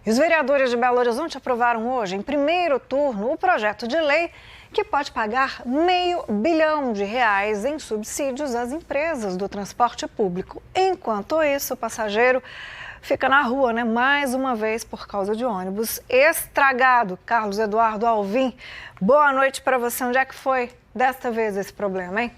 E os vereadores de Belo Horizonte aprovaram hoje, em primeiro turno, o projeto de lei que pode pagar R$500 bilhão em subsídios às empresas do transporte público. Enquanto isso, o passageiro fica na rua, mais uma vez por causa de ônibus estragado. Carlos Eduardo Alvim, boa noite para você. Onde é que foi desta vez esse problema, hein?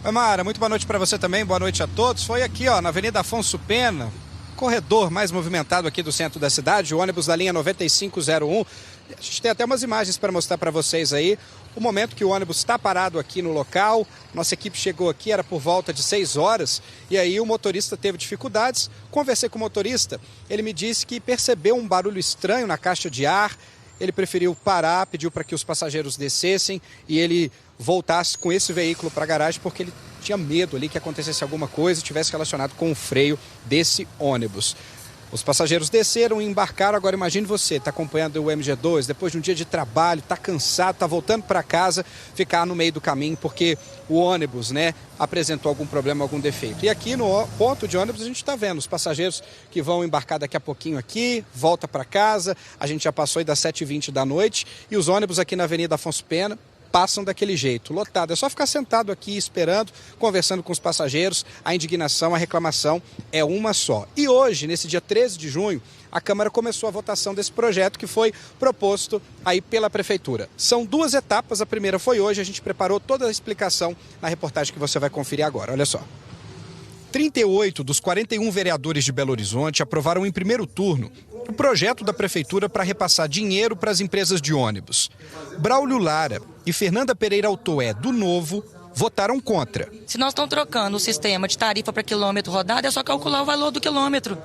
Oi, Mara, muito boa noite para você também, boa noite a todos. Foi aqui, na Avenida Afonso Pena, corredor mais movimentado aqui do centro da cidade, o ônibus da linha 9501. A gente tem até umas imagens para mostrar para vocês aí. O momento que o ônibus está parado aqui no local, nossa equipe chegou aqui, era por volta de 6 horas, e aí o motorista teve dificuldades. Conversei com o motorista, ele me disse que percebeu um barulho estranho na caixa de ar, ele preferiu parar, pediu para que os passageiros descessem e ele voltasse com esse veículo para a garagem porque ele tinha medo ali que acontecesse alguma coisa, tivesse relacionado com o freio desse ônibus. Os passageiros desceram e embarcaram. Agora imagine você, está acompanhando o MG2, depois de um dia de trabalho, está cansado, está voltando para casa, ficar no meio do caminho porque o ônibus, apresentou algum problema, algum defeito. E aqui no ponto de ônibus a gente está vendo os passageiros que vão embarcar daqui a pouquinho aqui, volta para casa, a gente já passou aí das 7h20 da noite e os ônibus aqui na Avenida Afonso Pena passam daquele jeito, lotado. É só ficar sentado aqui esperando, conversando com os passageiros. A indignação, a reclamação é uma só. E hoje, nesse dia 13 de junho, a Câmara começou a votação desse projeto que foi proposto aí pela Prefeitura. São 2 etapas, a primeira foi hoje, a gente preparou toda a explicação na reportagem que você vai conferir agora. Olha só. 38 dos 41 vereadores de Belo Horizonte aprovaram em primeiro turno o projeto da Prefeitura para repassar dinheiro para as empresas de ônibus. Braulio Lara e Fernanda Pereira Altoé, do Novo, votaram contra. Se nós estamos trocando o sistema de tarifa para quilômetro rodado, é só calcular o valor do quilômetro.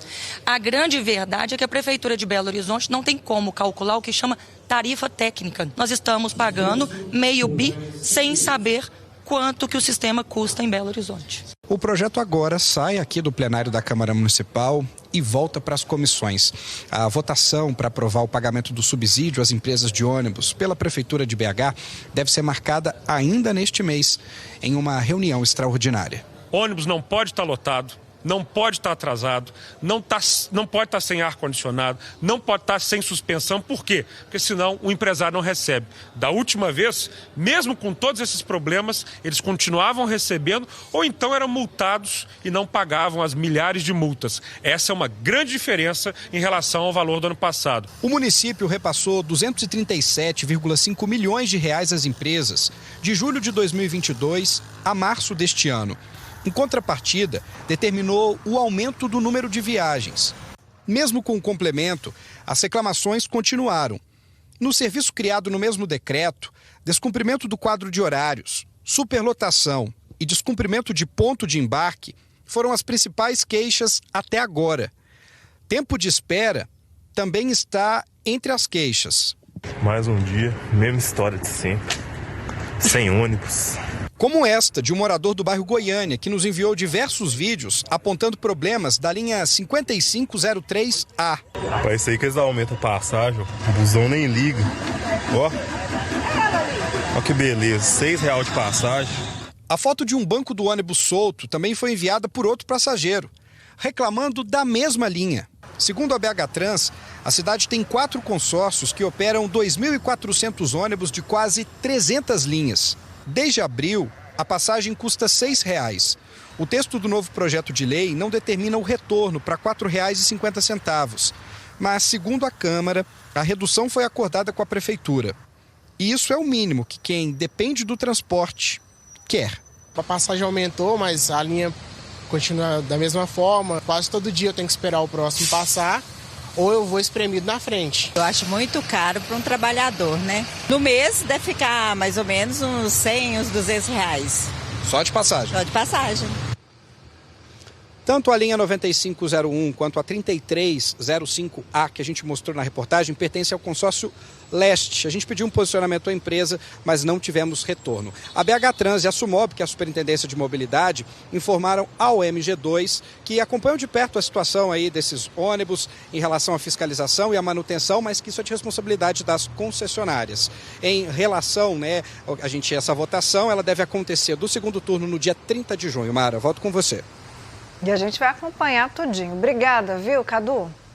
A grande verdade é que a Prefeitura de Belo Horizonte não tem como calcular o que chama tarifa técnica. Nós estamos pagando R$500 bilhão sem saber quanto que o sistema custa em Belo Horizonte. O projeto agora sai aqui do plenário da Câmara Municipal e volta para as comissões. A votação para aprovar o pagamento do subsídio às empresas de ônibus pela Prefeitura de BH deve ser marcada ainda neste mês, em uma reunião extraordinária. Ônibus não pode estar lotado, não pode estar atrasado, não pode estar sem ar-condicionado, não pode estar sem suspensão. Por quê? Porque senão o empresário não recebe. Da última vez, mesmo com todos esses problemas, eles continuavam recebendo ou então eram multados e não pagavam as milhares de multas. Essa é uma grande diferença em relação ao valor do ano passado. O município repassou R$ 237,5 milhões às empresas de julho de 2022 a março deste ano. Em contrapartida, determinou o aumento do número de viagens. Mesmo com o complemento, as reclamações continuaram. No serviço criado no mesmo decreto, descumprimento do quadro de horários, superlotação e descumprimento de ponto de embarque foram as principais queixas até agora. Tempo de espera também está entre as queixas. Mais um dia, mesma história de sempre, sem ônibus. Como esta de um morador do bairro Goiânia, que nos enviou diversos vídeos apontando problemas da linha 5503A. Parece aí que eles aumentam a passagem, o busão nem liga. Ó que beleza, R$6 de passagem. A foto de um banco do ônibus solto também foi enviada por outro passageiro, reclamando da mesma linha. Segundo a BH Trans, a cidade tem 4 consórcios que operam 2.400 ônibus de quase 300 linhas. Desde abril, a passagem custa R$ 6. O texto do novo projeto de lei não determina o retorno para R$ 4,50. Mas, segundo a Câmara, a redução foi acordada com a Prefeitura. E isso é o mínimo que quem depende do transporte quer. A passagem aumentou, mas a linha continua da mesma forma. Quase todo dia eu tenho que esperar o próximo passar, ou eu vou espremido na frente. Eu acho muito caro para um trabalhador, No mês deve ficar mais ou menos uns 100, uns R$200. Só de passagem? Só de passagem. Tanto a linha 9501 quanto a 3305A, que a gente mostrou na reportagem, pertence ao consórcio Leste. A gente pediu um posicionamento à empresa, mas não tivemos retorno. A BH Trans e a Sumob, que é a Superintendência de Mobilidade, informaram ao MG2 que acompanham de perto a situação aí desses ônibus em relação à fiscalização e à manutenção, mas que isso é de responsabilidade das concessionárias. Em relação, essa votação, ela deve acontecer do segundo turno no dia 30 de junho. Mara, volto com você. E a gente vai acompanhar tudinho. Obrigada, viu, Cadu?